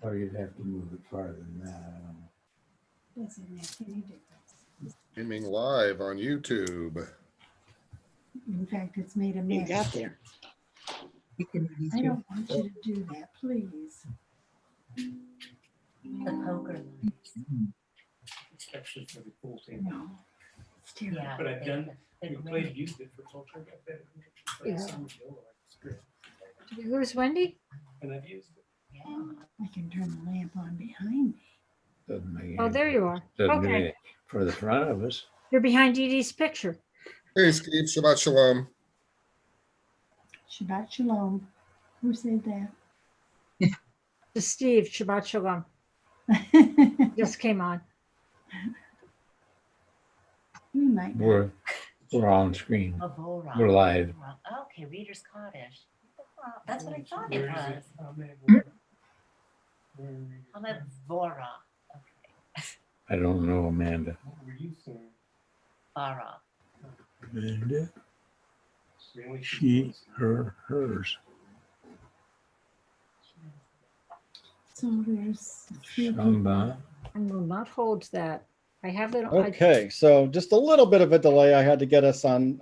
Or you'd have to move it farther than that. I don't know. Doesn't make any difference. Streaming live on YouTube. In fact, it's made a You mess. got there. You can I don't want you to do that, please. The poker lights. It's actually for the pool table. No. It's terrible. Yeah. But I've done, they're we great. played, used it for poker. I've been- Yeah. Who's Wendy? And I've used it. Yeah. I can turn the lamp on behind me. Doesn't make Oh, any- there you are. Doesn't do Okay. anything for the front of us. You're behind Dee Dee's picture. Hey, Steve, Shabbat Shalom. Shabbat Shalom. Who said that? To Steve, Shabbat Shalom. Just came on. You might not. We're on screen. Avora. We're live. Okay, Reader's Cottage. Wow, that's what I thought it Where is was. Where- Avora. Okay. I don't know, Amanda. What were you saying? Bara. Amanda, Really? she, her, hers. So there's a few people. Shamba. I will not hold that. I have it. Okay, so just a little bit of a delay. I had to get us on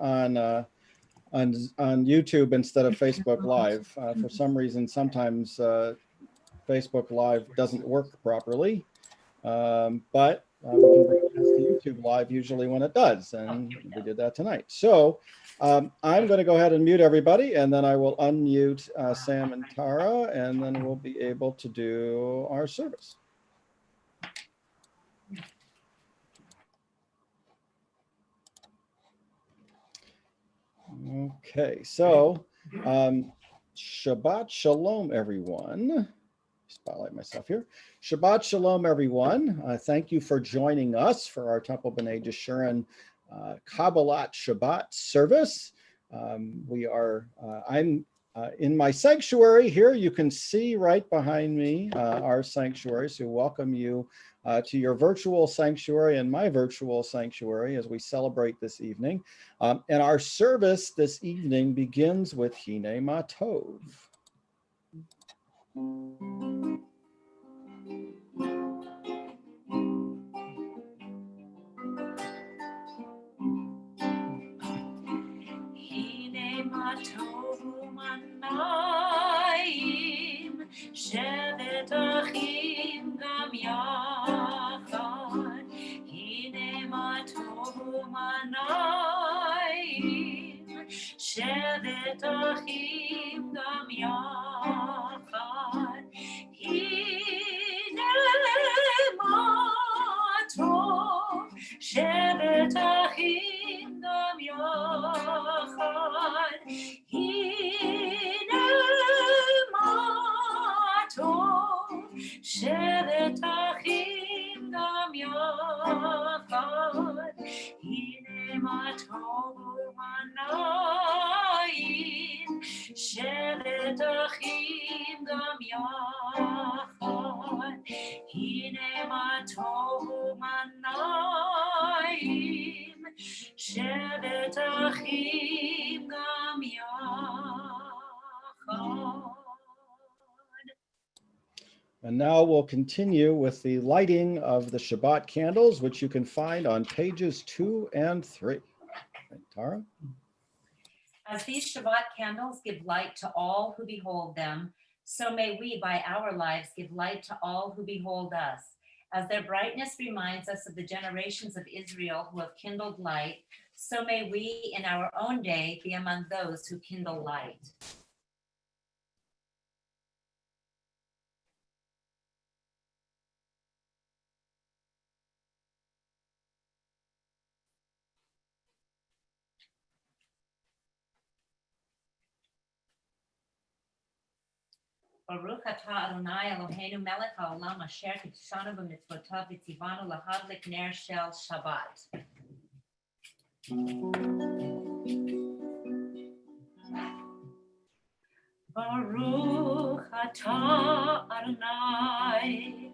YouTube instead of Facebook Live. For some reason, sometimes Facebook Live doesn't work properly, but we can broadcast to YouTube Live usually when it does, and we did that tonight. So I'm going to go ahead and mute everybody, and then I will unmute Sam and Tara, and then we'll be able to do our service. Okay, so Shabbat Shalom, everyone. Spotlight myself here. Shabbat Shalom, everyone. Thank you for joining us for our Temple B'nai Jeshurun Kabbalat Shabbat service. I'm in my sanctuary here. You can see right behind me our sanctuary. So welcome you to your virtual sanctuary and my virtual sanctuary as we celebrate this evening. And our service this evening begins with Hine Ma Tov. Hine ma tovu manayim, shevet achim gam yachad. Hine ma tovu manayim, shevet achim gam yachad. Hine ma tov, shevet achim gam yachad. Hine ma tov, shevet achim gam yachad. Hine ma tov manayim, shevet achim gam yachad. Hine ma tov manayim, shevet achim gam yachad. And now we'll continue with the lighting of the Shabbat candles, which you can find on pages 2 and 3. Right, Tara? As these Shabbat candles give light to all who behold them, so may we by our lives give light to all who behold us. As their brightness reminds us of the generations of Israel who have kindled light, so may we in our own day be among those who kindle light. Baruch atah Adonai Eloheinu melech haolam asher kiddushanu b'mitzvotav v'tzivanu lahadlik ner shel Shabbat. Baruch atah Adonai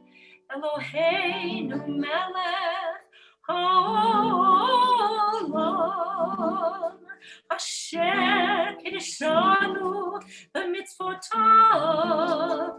Eloheinu melech haolam asher kiddushanu b'mitzvotav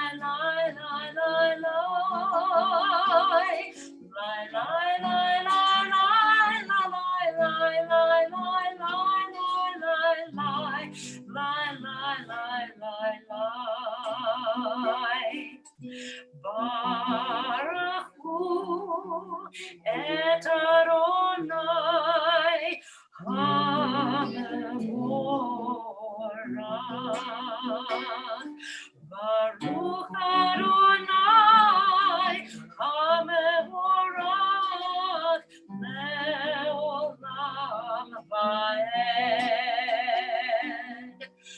et Adonai HaMevorach. Baruch Adonai HaMevorach le'olam va'ed.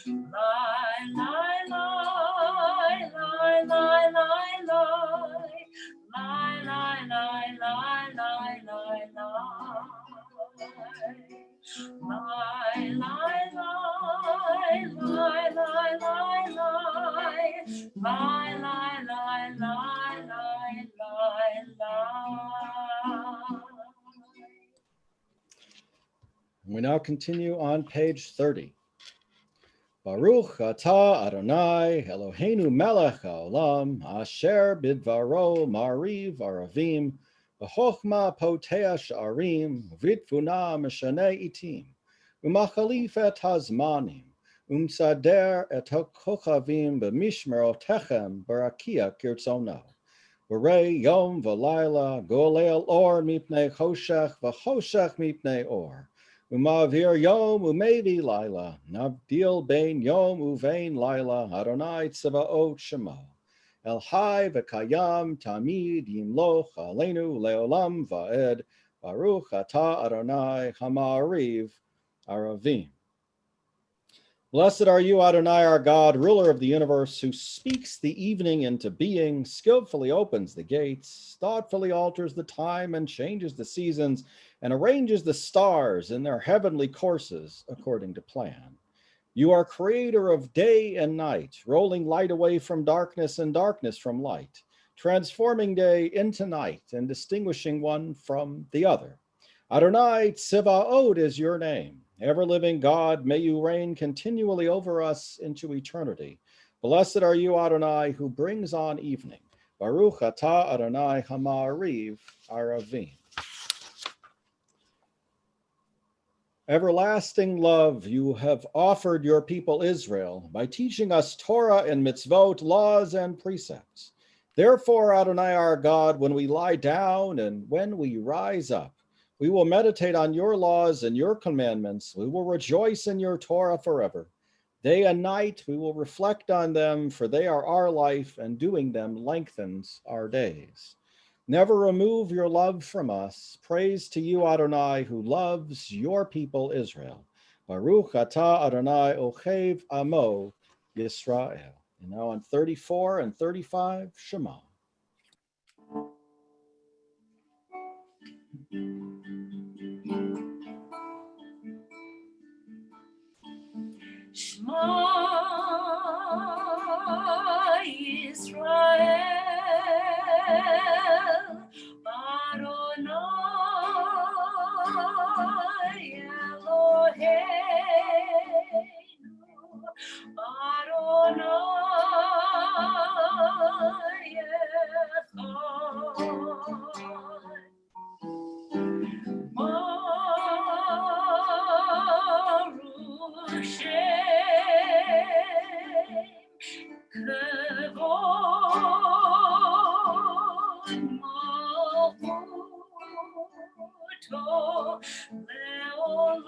Lai, lai, lai, lai, lai, lai, lai. Lai, lai, lai, lai, lai, lai, lai. Lai, lai, lai, lai, lai, lai, lai. Lai, lai, lai, lai, lai, lai, lai. We now continue on page 30. Baruch atah Adonai Eloheinu melech haolam asher bidvaro mariv aravim v'chochma potea sha'arim v'ritfuna meshane itim u'machalif et hazmanim umsader et ha'kochavim b'mishmerotechem barakia kirtzono v'rei yom v'layla golel or mipnei choshech v'choshech mipnei or Umavir yom umevi laila, navdil bein yom uvein laila, Adonai tzavaot shemo. El hai v'kayam tamid yimloch aleinu leolam va'ed, Baruch atah Adonai hamariv aravim. Blessed are you, Adonai, our God, ruler of the universe, who speaks the evening into being, skillfully opens the gates, thoughtfully alters the time and changes the seasons, and arranges the stars in their heavenly courses according to plan. You are creator of day and night, rolling light away from darkness and darkness from light, transforming day into night and distinguishing one from the other. Adonai Tzivaot is your name. Ever-living God, may you reign continually over us into eternity. Blessed are you, Adonai, who brings on evening. Baruch atah Adonai hamariv aravim. Everlasting love, you have offered your people Israel by teaching us Torah and mitzvot, laws and precepts. Therefore, Adonai our God, when we lie down and when we rise up, we will meditate on your laws and your commandments. We will rejoice in your Torah forever. Day and night we will reflect on them, for they are our life, and doing them lengthens our days. Never remove your love from us. Praise to you, Adonai, who loves your people Israel. Baruch atah Adonai ochev amo Yisrael. And now on 34 and 35, Shema. Shema Yisrael, Adonai Eloheinu, Adonai Echad. Baruch Shem Kevod Malchuto Leolam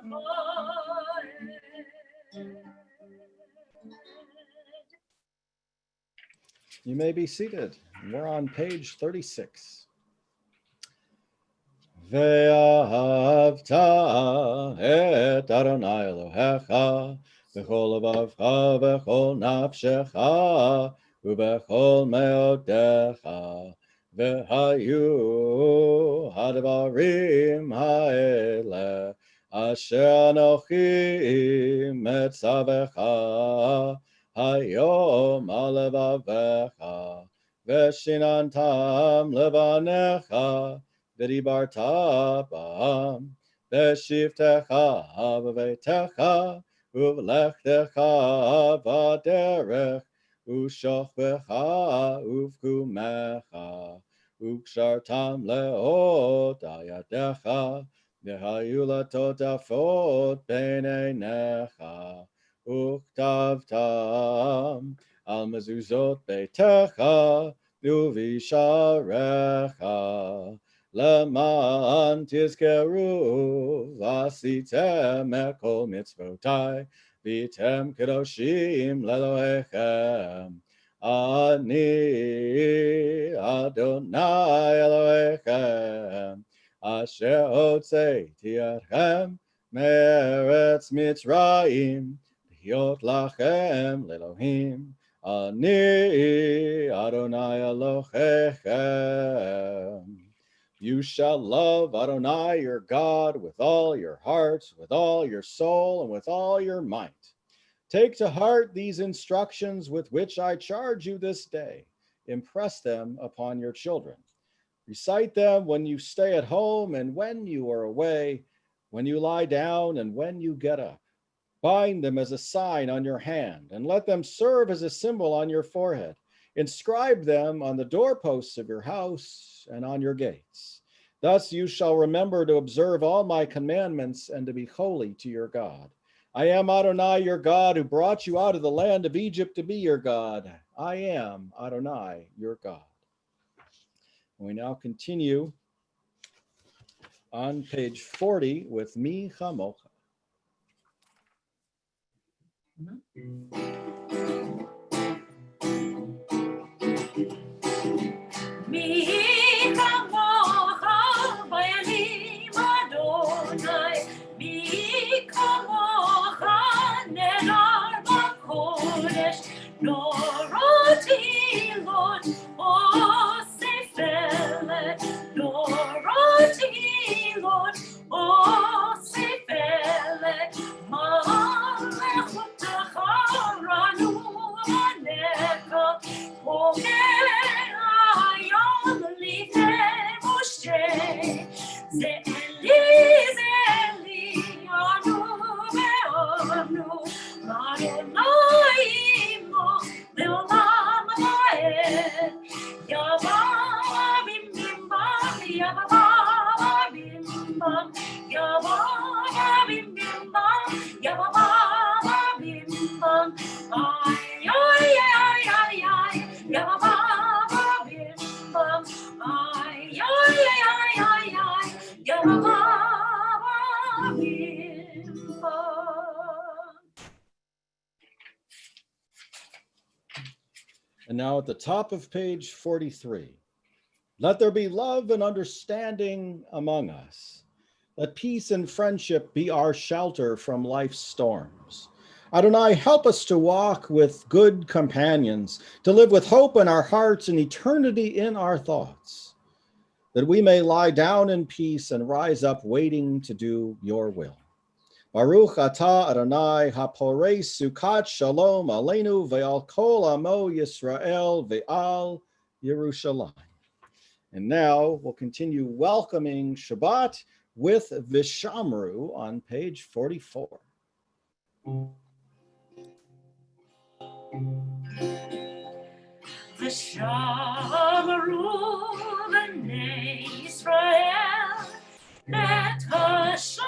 Va'ed. You may be seated. We're on page 36. Ve'ahavta et Adonai Elohecha b'chol levavcha v'chol nafshecha u'b'chol me'odecha ve'hayu hadvarim ha'ele asher anochi metzavecha hayom alevavecha veshinantam levanecha v'dibarta ba'am v'shivtecha v'veitecha uv'lechtecha v'derech u'shochvecha uv'kumecha u'kshartam le'ot ayadecha v'hayu latotafot b'neinecha uktavtam al mezuzot beitecha uvisharecha leman tizkeru vasitem ekol mitzvotai vitem kedoshim leloechem. Ani Adonai Elohechem asher hotzeiti etchem me'eretz Mitzrayim lihyot lachem leElohim. Ani Adonai Elohechem. You shall love Adonai your God with all your heart, with all your soul, and with all your might. Take to heart these instructions with which I charge you this day. Impress them upon your children. Recite them when you stay at home and when you are away, when you lie down and when you get up. Bind them as a sign on your hand and let them serve as a symbol on your forehead. Inscribe them on the doorposts of your house and on your gates. Thus you shall remember to observe all my commandments and to be holy to your God. I am Adonai, your God, who brought you out of the land of Egypt to be your God. I am Adonai, your God. We now continue on page 40 with Mi Chamocha. And now at the top of page 43, let there be love and understanding among us. Let peace and friendship be our shelter from life's storms. Adonai, help us to walk with good companions, to live with hope in our hearts and eternity in our thoughts, that we may lie down in peace and rise up waiting to do your will. Baruch atah Adonai haporei sukat shalom aleinu ve'al kol amo Yisrael ve'al Yerushalayim. And now we'll continue welcoming Shabbat with Vishamru on page 44. Vishamru b'nei Yisrael et ha-Shabbat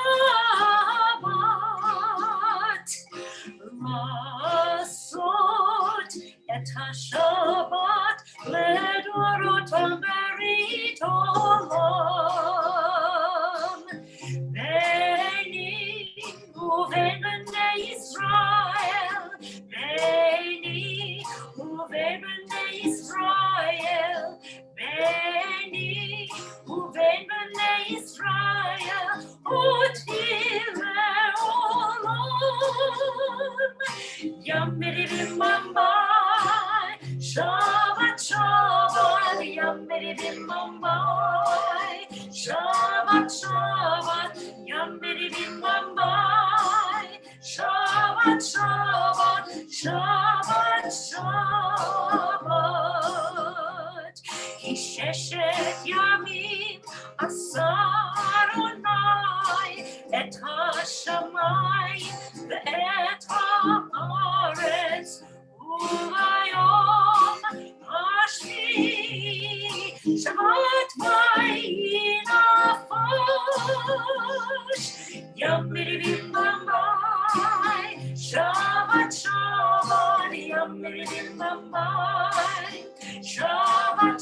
Lasot et ha-Shabbat ledorotam berit olam Beini uven b'nei Yisrael Beini uven b'nei Yisrael Beini uven b'nei Yisrael util le'olam Yamirim Mumbai Shabbat Shabbat Yamirim Mumbai Shabbat Shabbat Yamirim Mumbai Shabbat Shabbat Shabbat Shabbat Hisheshet Yamim Asar Onai Et HaShamayim Ve'et HaAretz Uvayom Hashvi Shabbat Vayinafash Yamirim Mumbai Shabbat Shabbat Yamirim Mumbai Shabbat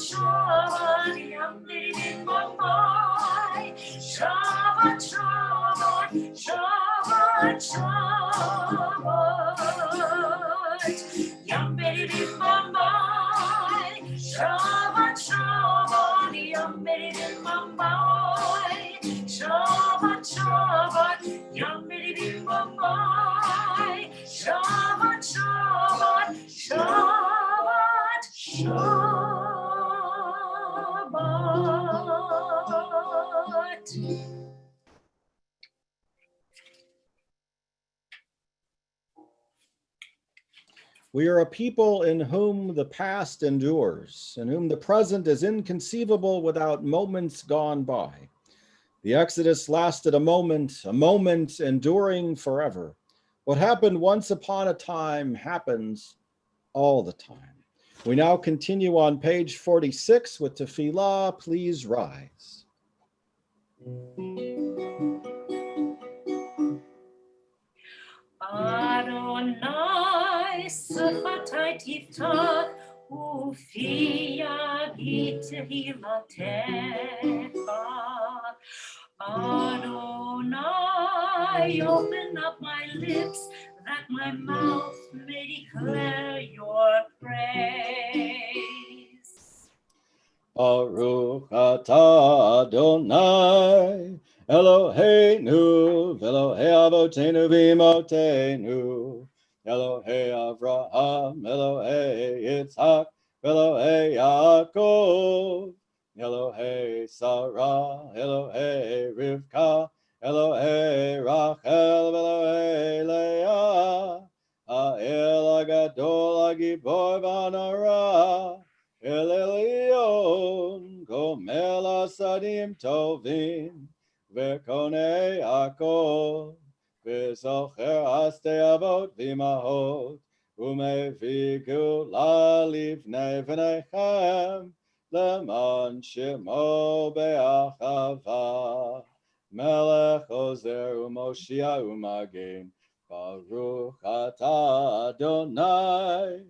Shabbat. We are a people in whom the past endures, in whom the present is inconceivable without moments gone by. The Exodus lasted a moment enduring forever. What happened once upon a time happens all the time. We now continue on page 46 with Tefillah, please rise. Adonai Sefatai Tiftach Ufi Yagid Tehilatecha. Adonai, open up my lips that my mouth may declare your praise. Baruch atah Adonai, Eloheinu, Elohei Avotenu v'Imotenu, Elohei Avraham, Elohei Yitzhak, Elohei Yaakov, Elohei Sarah, Elohei Rivka, Elohei Rachel, Elohei Leah, Ha'el Agadol Hagibor v'Hanara, El Elyon, Gomel Asadim Tovim, Vekonei Akol, V'zocher Aste Avot V'imahot, Umevi Gula Livnei V'nechem, Leman Shemo Be'achava, Melech Ozer Umoshia Umagin, Baruch Atah Adonai,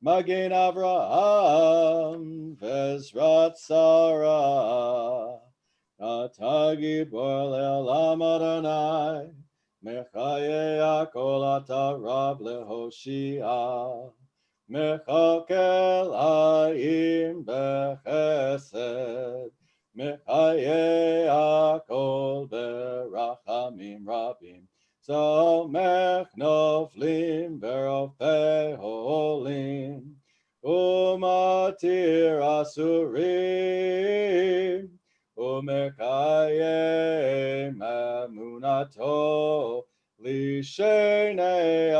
Magen Avraham, Vezrat Sarah, Atah Gibor Le'olam Adonai, Mechaye Akol Atah Rab Lehoshia, Mechakel Hayim Bechesed, Mechaye Akol Berachamim Rabim, Somech Noflim Verofei Holim, Umatir Asurim, Umekayem Emunato, Lishenei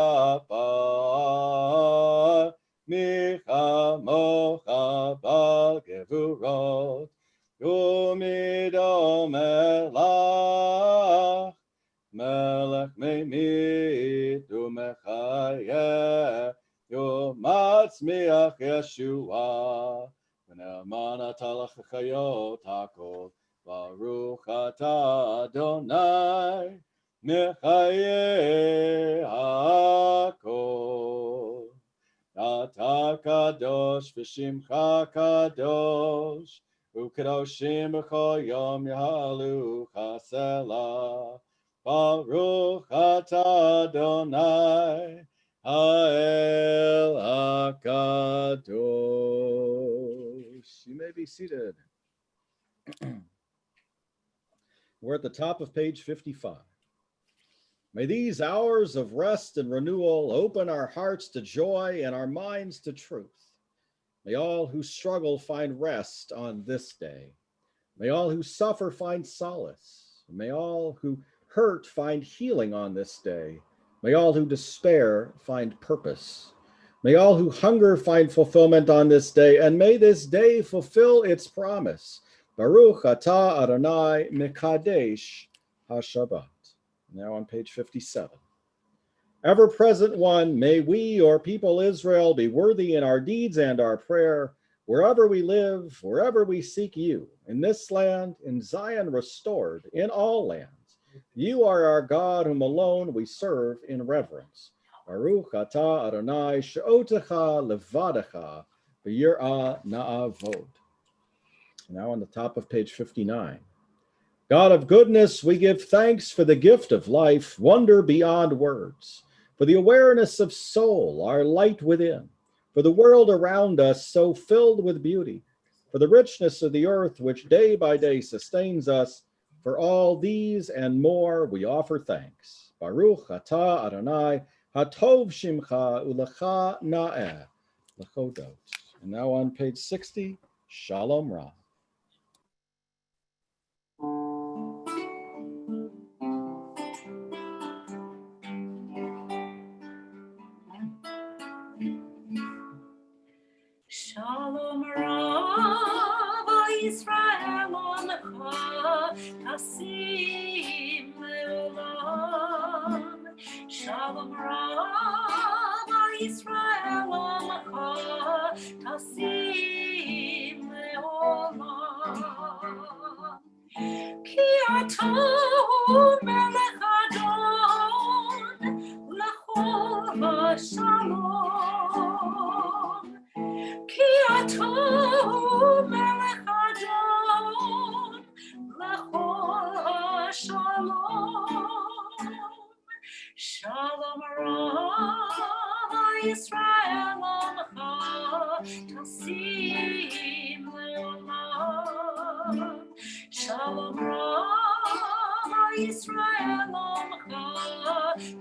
Apar, Micha Mocha Bal Gevurot, Umidom Elach, Melech Meimit Umechayeh, Yomatzmiach Yeshua, V'ne'eman atah l'chayot hakol, Baruch atah Adonai, Mechayeh hakol. Atah kadosh v'shimcha kadosh, U'kadoshim b'chol yom yahalu chasela. Baruch atah Adonai, Ha'el HaKadosh. You may be seated. We're at the top of page 55. May these hours of rest and renewal open our hearts to joy and our minds to truth. May all who struggle find rest on this day. May all who suffer find solace. May all who hurt find healing on this day. May all who despair find purpose. May all who hunger find fulfillment on this day, and may this day fulfill its promise. Baruch atah Adonai Mekadesh HaShabbat. Now on page 57. Ever-present one, may we, your people Israel, be worthy in our deeds and our prayer, wherever we live, wherever we seek you, in this land, in Zion restored, in all lands. You are our God, whom alone we serve in reverence. Baruch atah Adonai she'otecha levadecha v'yirah na'avod. Now on the top of page 59. God of goodness, we give thanks for the gift of life, wonder beyond words, for the awareness of soul, our light within, for the world around us so filled with beauty, for the richness of the earth which day by day sustains us. For all these and more we offer thanks. Baruch atah Adonai, hatov shimcha ulecha na'eh lechodot. And now on page 60, Shalom Ra. Shalom Rav Yisrael Omecha Tasim Leolam. Shalom Rav Yisrael Omecha Tasim Leolam. Ki atah melech Adon lechol hashalom. Ki atah melech Adon lechol hashalom. Shalom Rav Yisrael Omecha Tasim Leolam. Shalom Rav Yisrael Omecha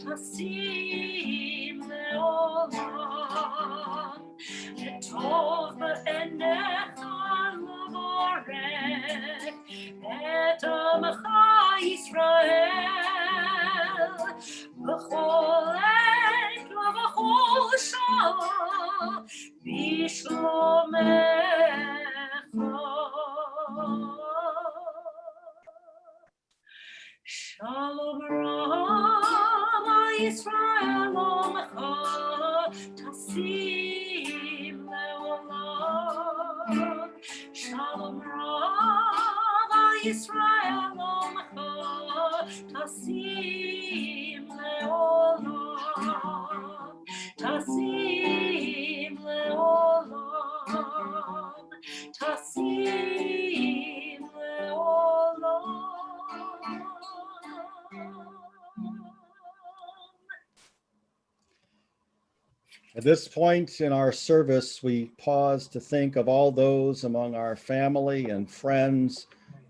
Tasim Leolam. Tov b'einecha l'vorech et Omecha Yisrael b'chol עת ובכל שעה בשלומך. Shalom Rav Yisrael Omecha Tasim Leolam. Shalom Rav Yisrael Omecha Tasim Leolam. Tasim Leolam. Tasim Leolam. At this point in our service, we pause to think of all those among our family and friends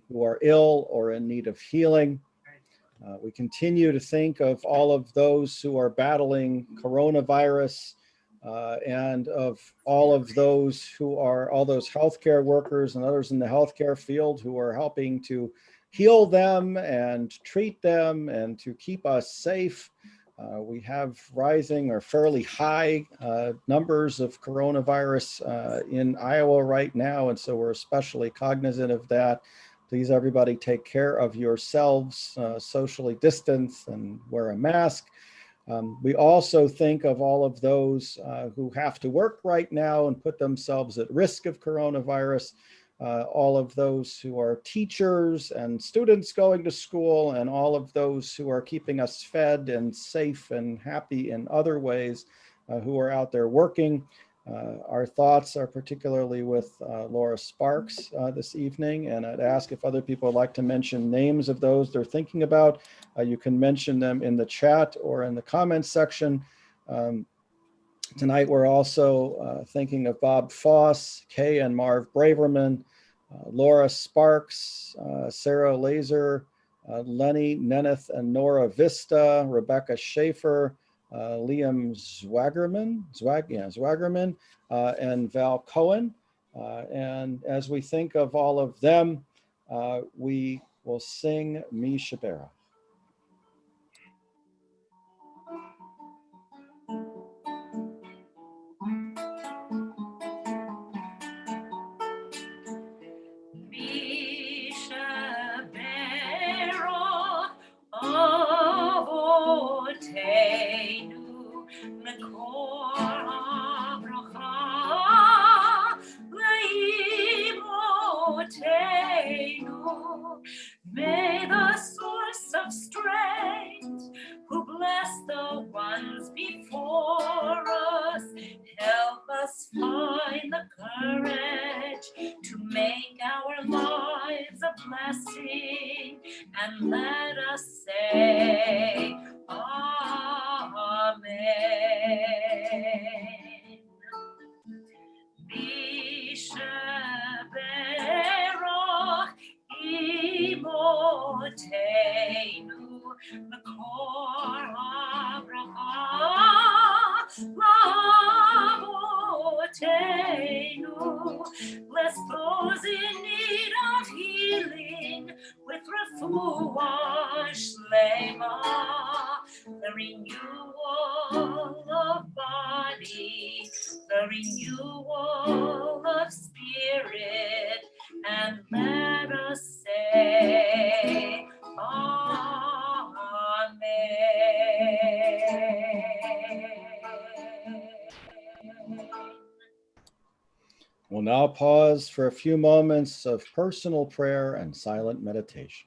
who are ill or in need of healing. We continue to think of all of those who are battling coronavirus and of all of those who are, all those healthcare workers and others in the healthcare field who are helping to heal them and treat them and to keep us safe. We have rising or fairly high numbers of coronavirus in Iowa right now, and so we're especially cognizant of that. Please, everybody, take care of yourselves, socially distance, and wear a mask. We also think of all of those who have to work right now and put themselves at risk of coronavirus, all of those who are teachers and students going to school, and all of those who are keeping us fed and safe and happy in other ways, who are out there working. Our thoughts are particularly with Laura Sparks this evening, and I'd ask if other people would like to mention names of those they're thinking about. You can mention them in the chat or in the comments section. Tonight, we're also thinking of Bob Foss, Kay and Marv Braverman, Laura Sparks, Sarah Laser, Lenny Neneth and Nora Vista, Rebecca Schaefer, Liam Zwagerman, and Val Cohen. And as we think of all of them, we will sing Mi Shabbat. May the source of strength, who bless the ones before us, help us find the courage to make our lives a blessing, and let us say, Amen. Bishaberach Imotenu Makor HaBracha Lavotenu Bless those in need of healing with refuah shlema, the renewal of body, the renewal of spirit, and let us say, Amen. We'll now pause for a few moments of personal prayer and silent meditation.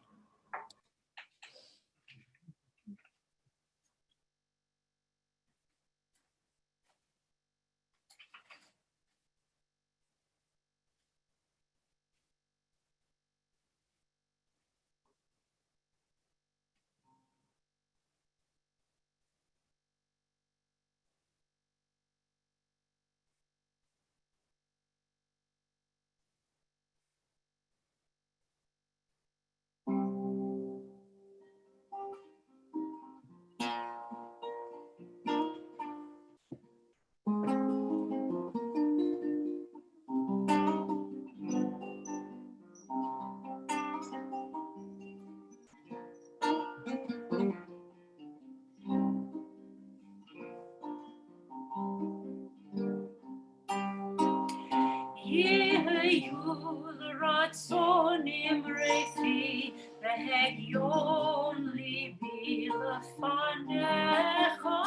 Yehayul ratzonim refi vehegyon libi lefanecha.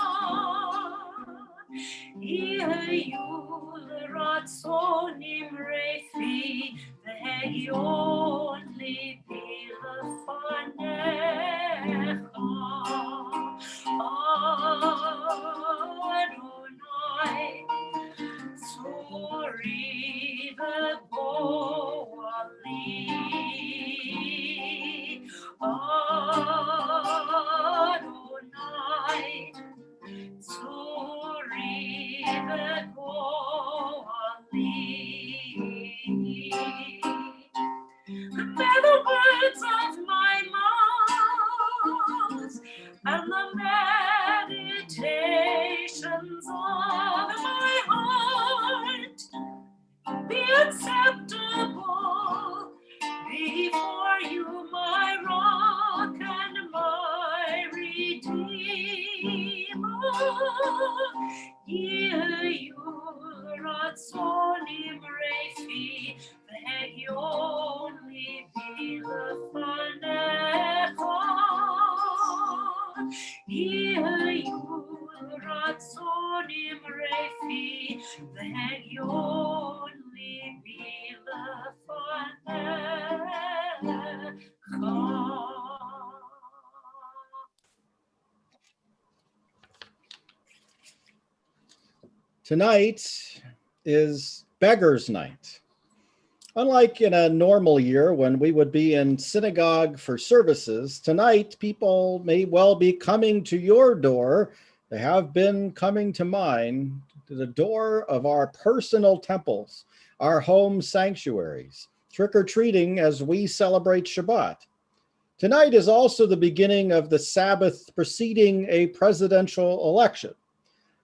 Yehayul ratzonim refi vehegyon libi lefanecha. Adonai, Tzori v'goali, Adonai, Tzori v'goali. May the words of my mouth and the meditations of my heart be acceptable before you, my rock and my redeemer. Yehayul ratzonim refi v'hegyon libi lefanecha. Yehayul ratzonim refi v'hegyon libi lefanecha. Tonight is Beggar's Night. Unlike in a normal year when we would be in synagogue for services, tonight people may well be coming to your door. They have been coming to mine, to the door of our personal temples, our home sanctuaries, trick-or-treating as we celebrate Shabbat. Tonight is also the beginning of the Sabbath preceding a presidential election,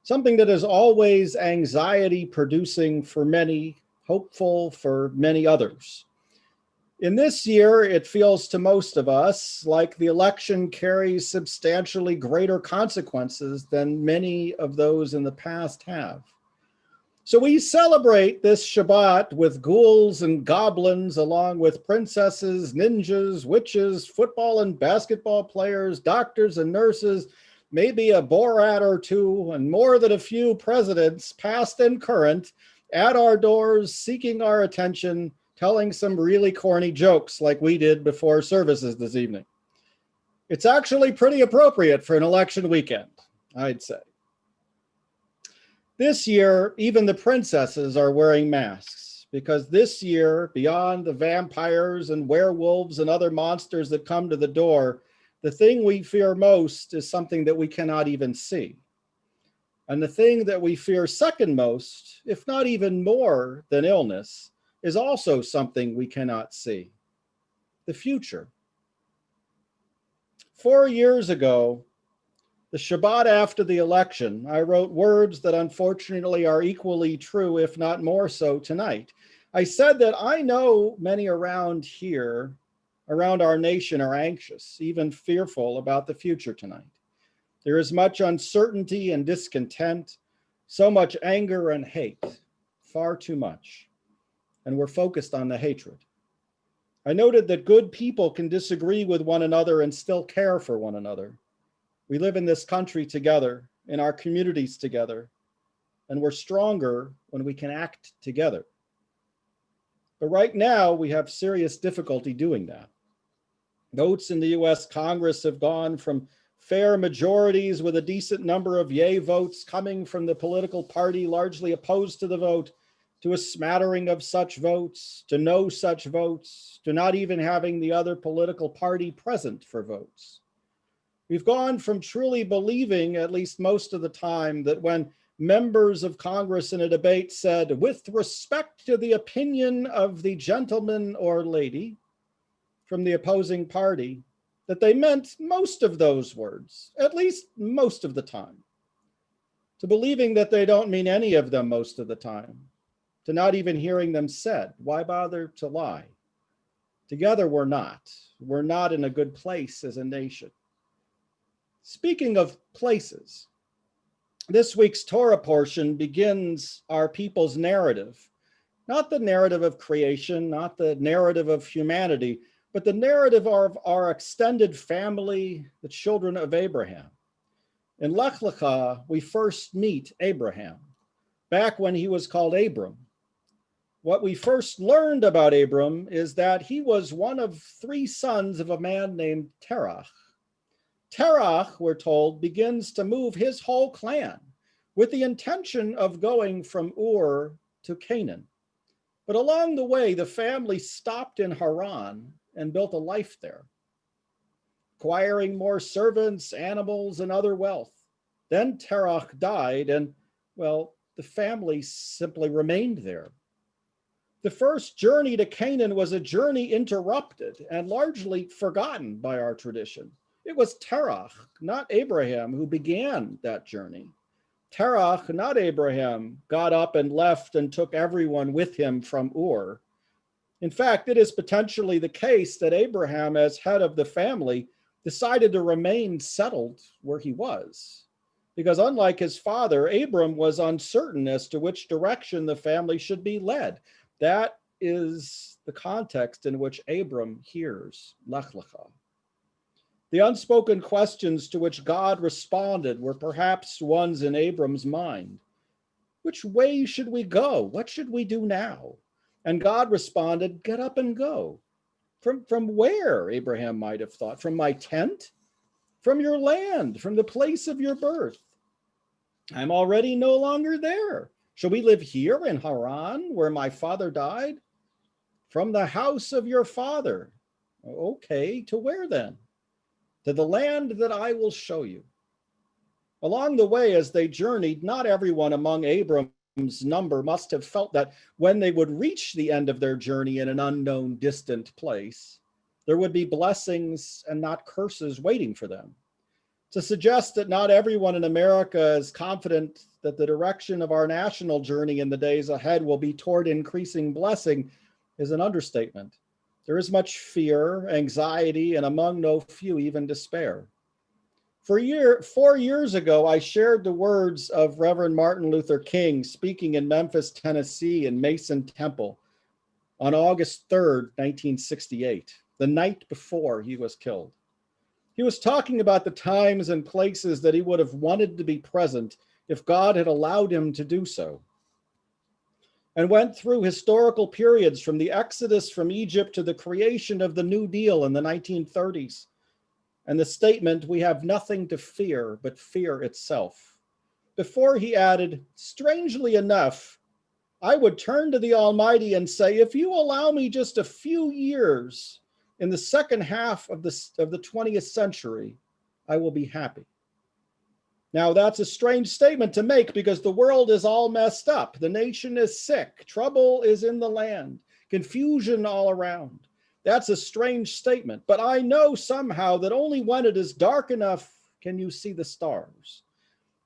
something that is always anxiety-producing for many, hopeful for many others. In this year, it feels to most of us like the election carries substantially greater consequences than many of those in the past have. So we celebrate this Shabbat with ghouls and goblins, along with princesses, ninjas, witches, football and basketball players, doctors and nurses, maybe a Borat or two, and more than a few presidents, past and current, at our doors, seeking our attention, telling some really corny jokes like we did before services this evening. It's actually pretty appropriate for an election weekend, I'd say. This year, even the princesses are wearing masks, because this year, beyond the vampires and werewolves and other monsters that come to the door, the thing we fear most is something that we cannot even see. And the thing that we fear second most, if not even more than illness, is also something we cannot see: the future. 4 years ago, the Shabbat after the election, I wrote words that unfortunately are equally true, if not more so, tonight. I said that I know many around here, around our nation, are anxious, even fearful about the future tonight. There is much uncertainty and discontent, so much anger and hate, far too much. And we're focused on the hatred. I noted that good people can disagree with one another and still care for one another. We live in this country together, in our communities together, and we're stronger when we can act together. But right now, we have serious difficulty doing that. Votes in the US Congress have gone from fair majorities with a decent number of yay votes coming from the political party largely opposed to the vote, to a smattering of such votes, to no such votes, to not even having the other political party present for votes. We've gone from truly believing, at least most of the time, that when members of Congress in a debate said, with respect to the opinion of the gentleman or lady from the opposing party, that they meant most of those words, at least most of the time, to believing that they don't mean any of them most of the time, to not even hearing them said. Why bother to lie? Together we're not. We're not in a good place as a nation. Speaking of places, this week's Torah portion begins our people's narrative, not the narrative of creation, not the narrative of humanity, but the narrative of our extended family, the children of Abraham. In Lech Lecha, we first meet Abraham, back when he was called Abram. What we first learned about Abram is that he was one of 3 sons of a man named Terach. Terach, we're told, begins to move his whole clan with the intention of going from Ur to Canaan. But along the way, the family stopped in Haran and built a life there, acquiring more servants, animals, and other wealth. Then Terach died, and, well, the family simply remained there. The first journey to Canaan was a journey interrupted and largely forgotten by our tradition. It was Terach, not Abraham, who began that journey. Terach, not Abraham, got up and left and took everyone with him from Ur. In fact, it is potentially the case that Abraham, as head of the family, decided to remain settled where he was. Because unlike his father, Abram was uncertain as to which direction the family should be led. That is the context in which Abram hears Lech Lecha. The unspoken questions to which God responded were perhaps ones in Abram's mind. Which way should we go? What should we do now? And God responded, get up and go. From where, Abraham might have thought? From my tent? From your land, from the place of your birth. I'm already no longer there. Shall we live here in Haran, where my father died? From the house of your father. Okay, to where then? To the land that I will show you. Along the way, as they journeyed, not everyone among Abram's number must have felt that when they would reach the end of their journey in an unknown, distant place, there would be blessings and not curses waiting for them. To suggest that not everyone in America is confident that the direction of our national journey in the days ahead will be toward increasing blessing is an understatement. There is much fear, anxiety, and among no few, even despair. 4 years ago, I shared the words of Reverend Martin Luther King speaking in Memphis, Tennessee, in Mason Temple on August 3rd, 1968, the night before he was killed. He was talking about the times and places that he would have wanted to be present if God had allowed him to do so, and went through historical periods from the Exodus from Egypt to the creation of the New Deal in the 1930s, and the statement, we have nothing to fear but fear itself. Before he added, strangely enough, I would turn to the Almighty and say, if you allow me just a few years in the second half of the 20th century, I will be happy. Now, that's a strange statement to make because the world is all messed up. The nation is sick. Trouble is in the land. Confusion all around. That's a strange statement, but I know somehow that only when it is dark enough can you see the stars.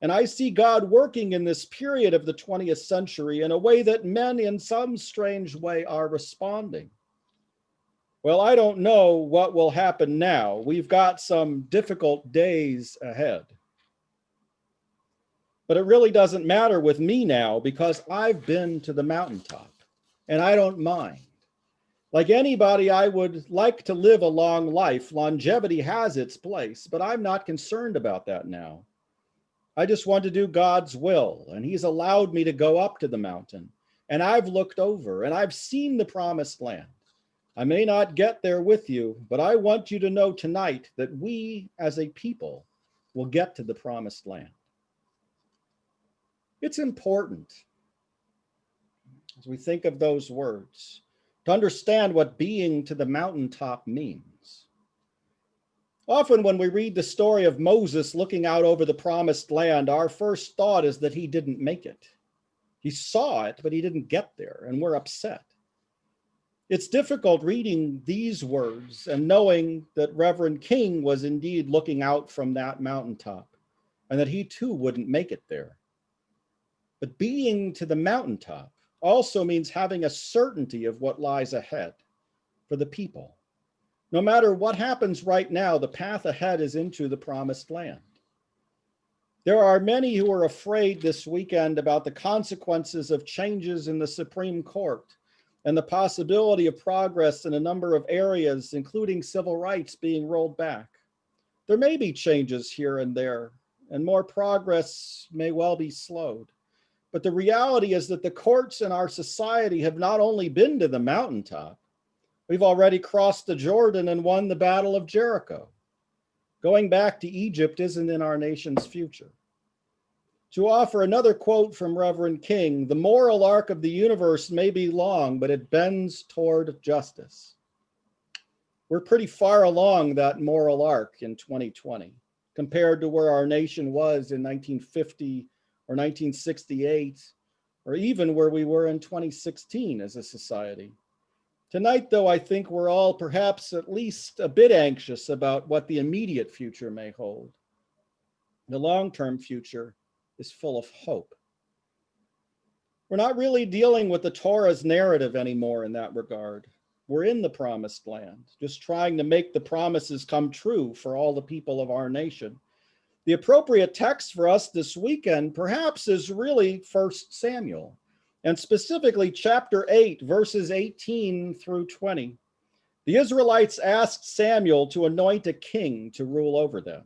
And I see God working in this period of the 20th century in a way that men in some strange way are responding. Well, I don't know what will happen now. We've got some difficult days ahead. But it really doesn't matter with me now because I've been to the mountaintop and I don't mind. Like anybody, I would like to live a long life. Longevity has its place, but I'm not concerned about that now. I just want to do God's will, and he's allowed me to go up to the mountain, and I've looked over and I've seen the promised land. I may not get there with you, but I want you to know tonight that we as a people will get to the promised land. It's important, as we think of those words, to understand what being to the mountaintop means. Often when we read the story of Moses looking out over the promised land, our first thought is that he didn't make it. He saw it, but he didn't get there, and we're upset. It's difficult reading these words and knowing that Reverend King was indeed looking out from that mountaintop, and that he too wouldn't make it there. But being to the mountaintop also means having a certainty of what lies ahead for the people. No matter what happens right now, the path ahead is into the promised land. There are many who are afraid this weekend about the consequences of changes in the Supreme Court and the possibility of progress in a number of areas, including civil rights, being rolled back. There may be changes here and there, and more progress may well be slowed. But the reality is that the courts in our society have not only been to the mountaintop, we've already crossed the Jordan and won the Battle of Jericho. Going back to Egypt isn't in our nation's future. To offer another quote from Reverend King, the moral arc of the universe may be long, but it bends toward justice. We're pretty far along that moral arc in 2020 compared to where our nation was in 1950 or 1968, or even where we were in 2016 as a society. Tonight, though, I think we're all perhaps at least a bit anxious about what the immediate future may hold. The long-term future is full of hope. We're not really dealing with the Torah's narrative anymore in that regard. We're in the promised land, just trying to make the promises come true for all the people of our nation. The appropriate text for us this weekend perhaps is really 1 Samuel, and specifically chapter 8, verses 18 through 20. The Israelites asked Samuel to anoint a king to rule over them.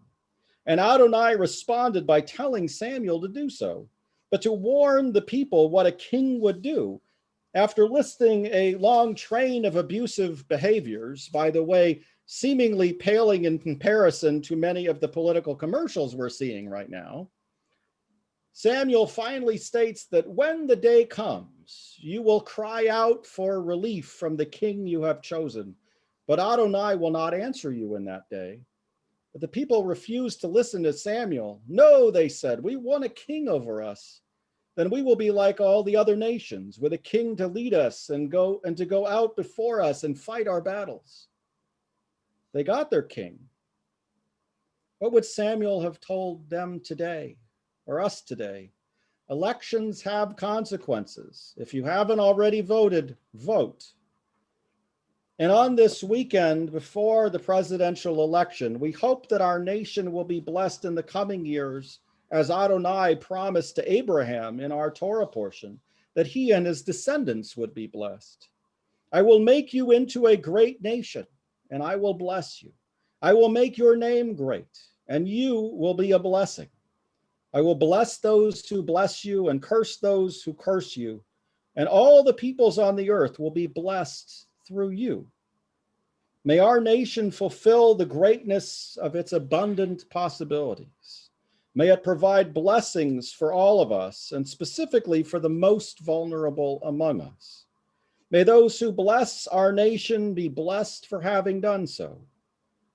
And Adonai responded by telling Samuel to do so, but to warn the people what a king would do. After listing a long train of abusive behaviors, by the way, seemingly paling in comparison to many of the political commercials we're seeing right now, Samuel finally states that when the day comes, you will cry out for relief from the king you have chosen, but Adonai will not answer you in that day. But the people refused to listen to Samuel. No, they said, we want a king over us. Then we will be like all the other nations, with a king to lead us and to go out before us and fight our battles. They got their king. What would Samuel have told them today, or us today? Elections have consequences. If you haven't already voted, vote. And on this weekend, before the presidential election, we hope that our nation will be blessed in the coming years, as Adonai promised to Abraham in our Torah portion, that he and his descendants would be blessed. I will make you into a great nation, and I will bless you. I will make your name great, and you will be a blessing. I will bless those who bless you and curse those who curse you, and all the peoples on the earth will be blessed through you. May our nation fulfill the greatness of its abundant possibilities. May it provide blessings for all of us, and specifically for the most vulnerable among us. May those who bless our nation be blessed for having done so.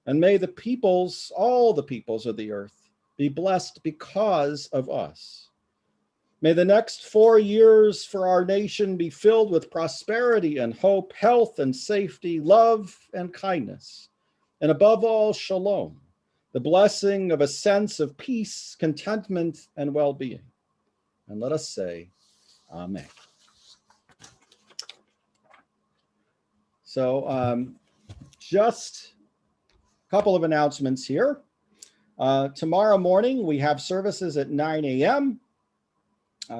And may the peoples, all the peoples of the earth, be blessed because of us. May the next 4 years for our nation be filled with prosperity and hope, health and safety, love and kindness, and above all, shalom. the blessing of a sense of peace, contentment, and well-being. And let us say, Amen. So just a couple of announcements here. Tomorrow morning, we have services at 9 a.m. We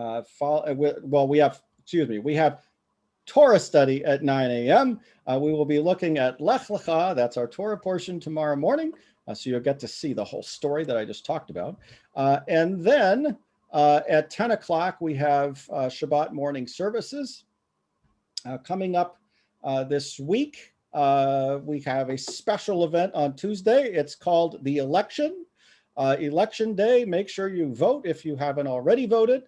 have Torah study at 9 a.m. We will be looking at Lech Lecha. That's our Torah portion tomorrow morning. So you'll get to see the whole story that I just talked about. And then at 10 o'clock, we have Shabbat morning services. Coming up this week, we have a special event on Tuesday. It's called the Election. Election Day. Make sure you vote if you haven't already voted.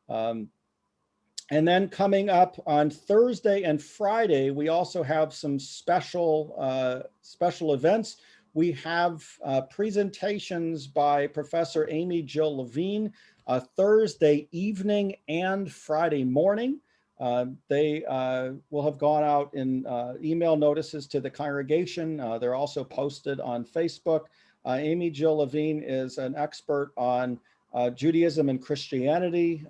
And then coming up on Thursday and Friday, we also have some special events. We have presentations by Professor Amy Jill Levine Thursday evening and Friday morning. They will have gone out in email notices to the congregation. They're also posted on Facebook. Amy Jill Levine is an expert on Judaism and Christianity,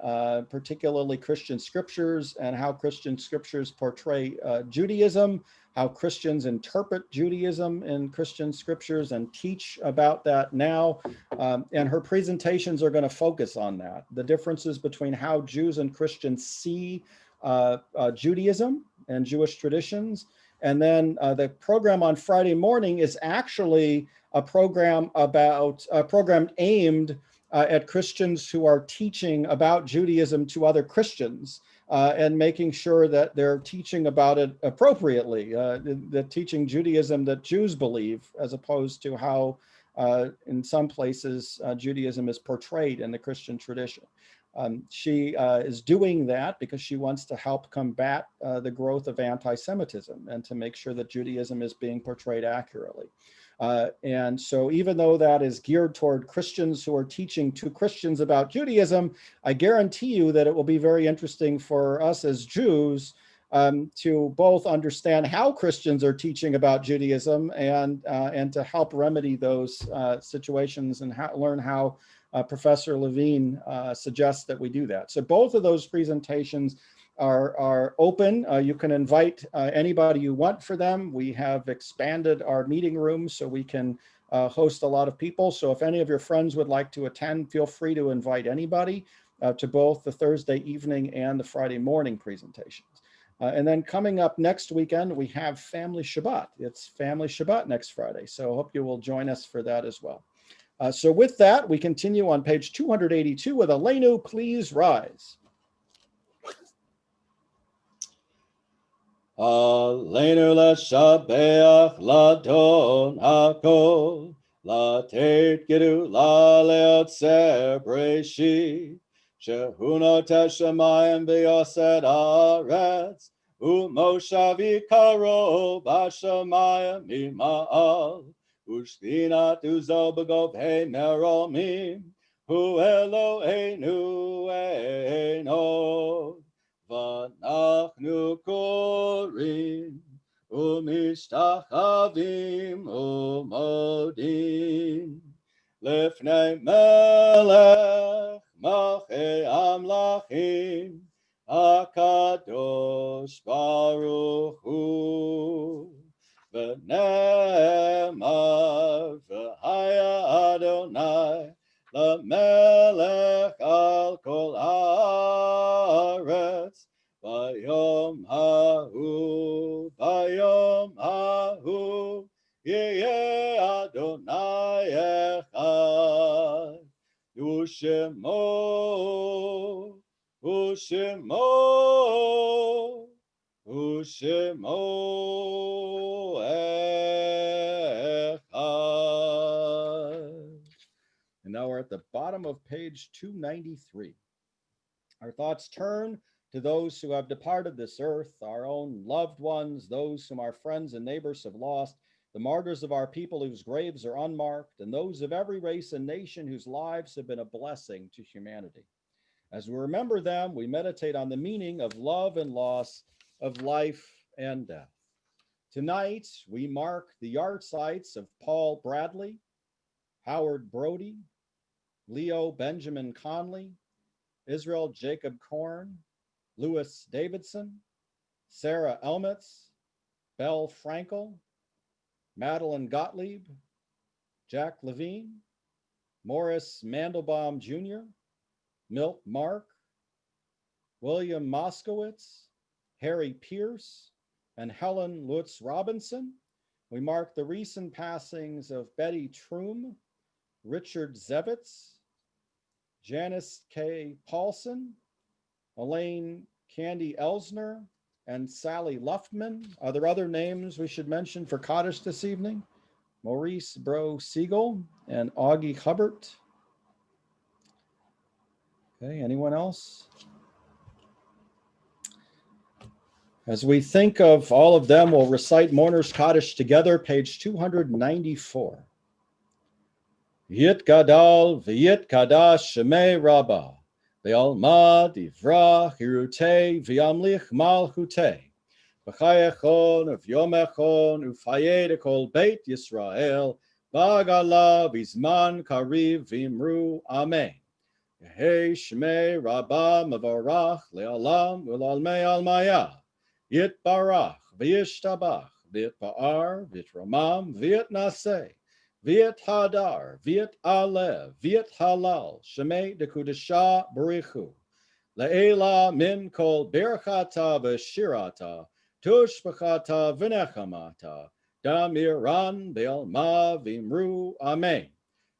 particularly Christian scriptures and how Christian scriptures portray Judaism, how Christians interpret Judaism in Christian scriptures and teach about that now. And her presentations are going to focus on that, the differences between how Jews and Christians see Judaism and Jewish traditions. And then the program on Friday morning is actually a program aimed at Christians who are teaching about Judaism to other Christians and making sure that they're teaching about it appropriately, that teaching Judaism that Jews believe, as opposed to how in some places Judaism is portrayed in the Christian tradition. She is doing that because she wants to help combat the growth of anti-Semitism and to make sure that Judaism is being portrayed accurately. And so even though that is geared toward Christians who are teaching to Christians about Judaism, I guarantee you that it will be very interesting for us as Jews to both understand how Christians are teaching about Judaism and to help remedy those situations and learn how Professor Levine suggests that we do that. So both of those presentations are open. You can invite anybody you want for them. We have expanded our meeting room so we can host a lot of people. So if any of your friends would like to attend, feel free to invite anybody to both the Thursday evening and the Friday morning presentations. And then coming up next weekend, we have Family Shabbat. It's Family Shabbat next Friday. So I hope you will join us for that as well. So with that, we continue on page 282 with Aleinu, please rise. Aleinu l'shabeach l'adon hakol, l'tet gedula le'otzer breishi, shehu noteh shamayim v'yosed haaretz, u'moshav yikaro b'shamayim mima'al, u'shkinat uzo b'govhei meromim, hu Eloheinu eino. V'nachnu korim u'mishtachavim u'modim lifnei melech malchei amlachim HaKadosh Baruch Hu v'ne'emar v'haya Adonai LaMelech al kol haaretz bayom hahu yeh Adonai echad u'shemo echad. And now we're at the bottom of page 293. Our thoughts turn to those who have departed this earth, our own loved ones, those whom our friends and neighbors have lost, the martyrs of our people whose graves are unmarked, and those of every race and nation whose lives have been a blessing to humanity. As we remember them, we meditate on the meaning of love and loss, of life and death. Tonight, we mark the yard sites of Paul Bradley, Howard Brody, Leo Benjamin Conley, Israel Jacob Korn, Louis Davidson, Sarah Elmitz, Belle Frankel, Madeline Gottlieb, Jack Levine, Morris Mandelbaum Jr., Milt Mark, William Moskowitz, Harry Pierce, and Helen Lutz Robinson. We mark the recent passings of Betty Troom, Richard Zevitz, Janice K. Paulson, Elaine Candy Elsner, and Sally Luftman. Are there other names we should mention for Kaddish this evening? Maurice Bro Siegel and Augie Hubbard. Okay, anyone else? As we think of all of them, we'll recite Mourner's Kaddish together, page 294. Yit Gadal v'yit Kadash Shemei Rabbah v'alma divra hirute v'yamlich malchute v'chayechon v'yomechon ufayed kol beit Yisrael b'agala v'zman kariv v'imru amen. Yehei Shemei Rabbah mavarach le'alam v'lalmei almaya Yit barach v'yishtabach v'yit ba'ar v'yit ramam v'yit naseh v'yit hadar v'yit alev v'yit halal shemei dekudesha barichu le'ela min kol berchata v'shirata tushbachata v'nechamata damiran be'alma v'imru amen.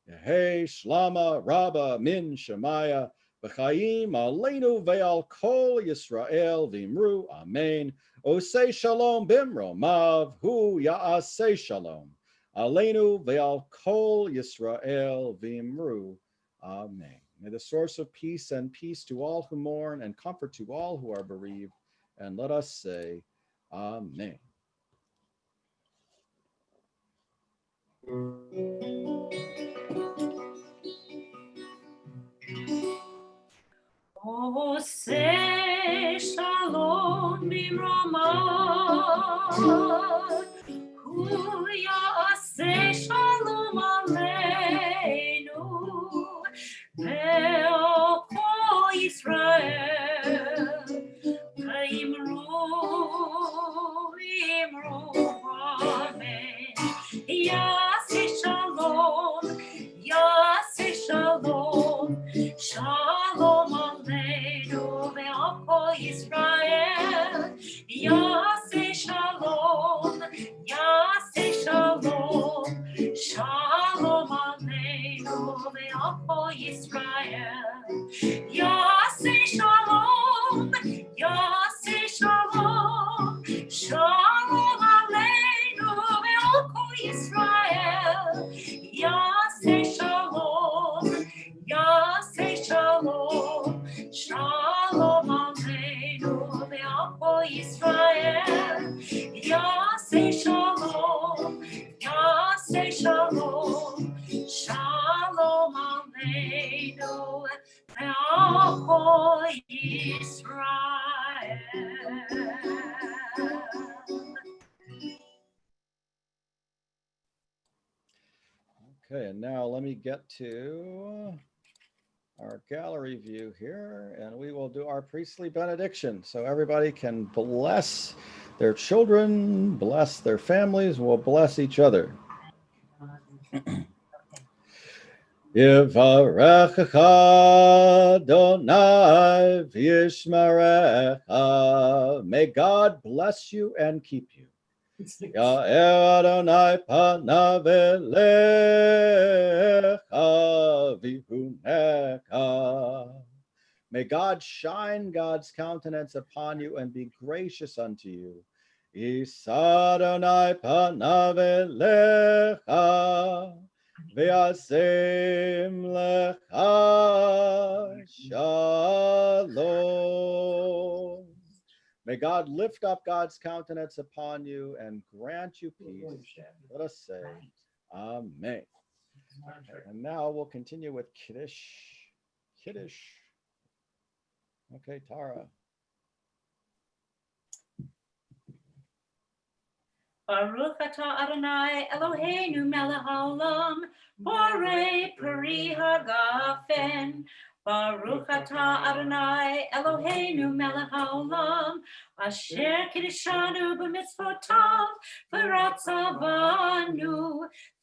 Yehei shlama rabba min shemaya v'chaim aleinu ve'al kol Yisrael v'imru amen. Osei shalom bimromav hu ya'asei shalom aleinu ve'al kol Yisrael v'imru amen. May the source of peace send peace to all who mourn and comfort to all who are bereaved. And let us say, Amen. Oseh shalom bimromav, hu ya'aseh shalom aleinu, ve'al kol Yisrael, v'imru amen. Ya'aseh shalom, ya'aseh shalom, shalom aleinu ve'al kol Yisrael. Ya'aseh shalom, ya'aseh shalom, shalom aleinu ve'al kol Yisrael. Ya'aseh shalom, ya'aseh shalom, shalom aleinu ve'al kol Yisrael. Ya'aseh shalom, ya'aseh shalom, shalom aleinu ve'al kol Yisrael. Ya'aseh shalom, ya'aseh shalom, shalom aleinu ve'al kol Yisrael. Okay, and now let me get to our gallery view here, and we will do our priestly benediction. So everybody can bless their children, bless their families, we'll bless each other. Yivarechecha Adonai v'yishmerecha. May God bless you and keep you. Ya'er Adonai panav elecha v'hunecha. May God shine God's countenance upon you and be gracious unto you. Yisa Adonai panav elecha v'yasem lecha shalom. May God lift up God's countenance upon you and grant you peace. Let us say, Amen. Okay, and now we'll continue with Kiddush. Kiddush. Okay, Tara. Baruch atah Adonai Eloheinu melech haolam, borei peri hagafen. Baruch atah Adonai Eloheinu melech haolam, asher kiddushanu b'mitzvotav v'ratzavanu,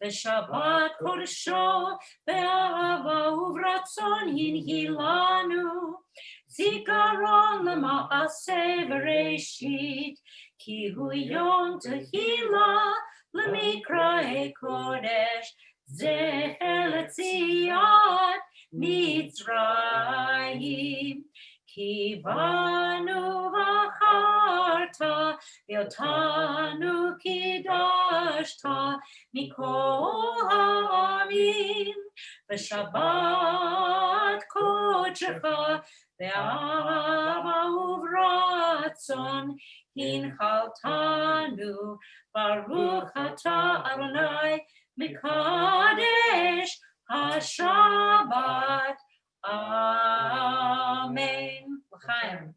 v'shabbat kodesho v'ahava uvratzon hinhilanu, zikaron lema'aseh v'reishit, ki hu yom tehila l'mikra'e kodesh, zecher l'tziat Mitzrayim, ki banu v'acharta, v'yotanu kidashta, mikol ha'amim, v'shabbat kodecha, v'ahava uvratzon, hinchaltanu, baruch atah Adonai, mikadesh HaShabbat. Amen. L'chaim.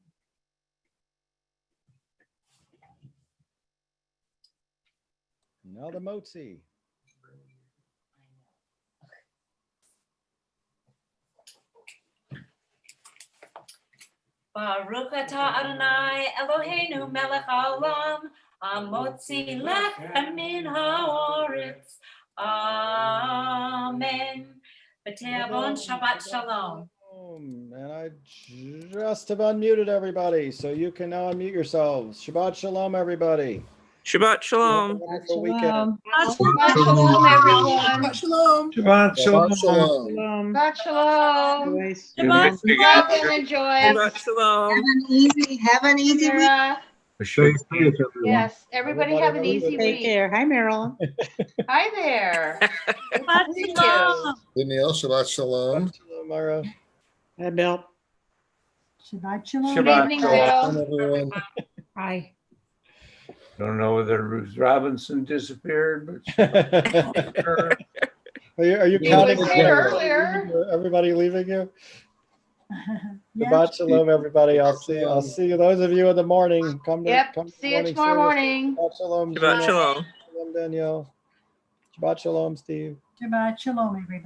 Now the motzi. Baruch atah Adonai Eloheinu melech haolam, hamotzi lechem min haaretz. Amen. B'te'avon Shabbat Shalom. And I just have unmuted everybody, so you can now unmute yourselves. Shabbat Shalom, everybody. Shabbat Have a Shalom. wonderful weekend. Shabbat shalom, everyone. Shabbat Shabbat shalom. shalom. Shabbat shalom. Shabbat Love and enjoy. Shabbat Shalom. Have an easy week. Sarah. Stay safe, everyone. Yes, everybody have an easy Take week. care. Hi, Marilyn. Hi there. Shabbat Thank Shalom. Danielle, Shabbat shalom. Shabbat Shalom, Myra. Hi, Bill. Shabbat shalom. Shabbat Good evening, Shalom, Bill. everyone. Hi. Don't know whether Ruth Robinson disappeared, but Are you He counting? was here everybody earlier. leaving you? Everybody leaving you? Yeah. Shabbat Shalom, everybody. I'll see you. Those of you in the morning, come to Yep. come to See you morning tomorrow service. morning. Shabbat Shalom, Shabbat Gina. Shalom. Shalom, Danielle. Shabbat Shalom, Steve. Shabbat shalom, everybody.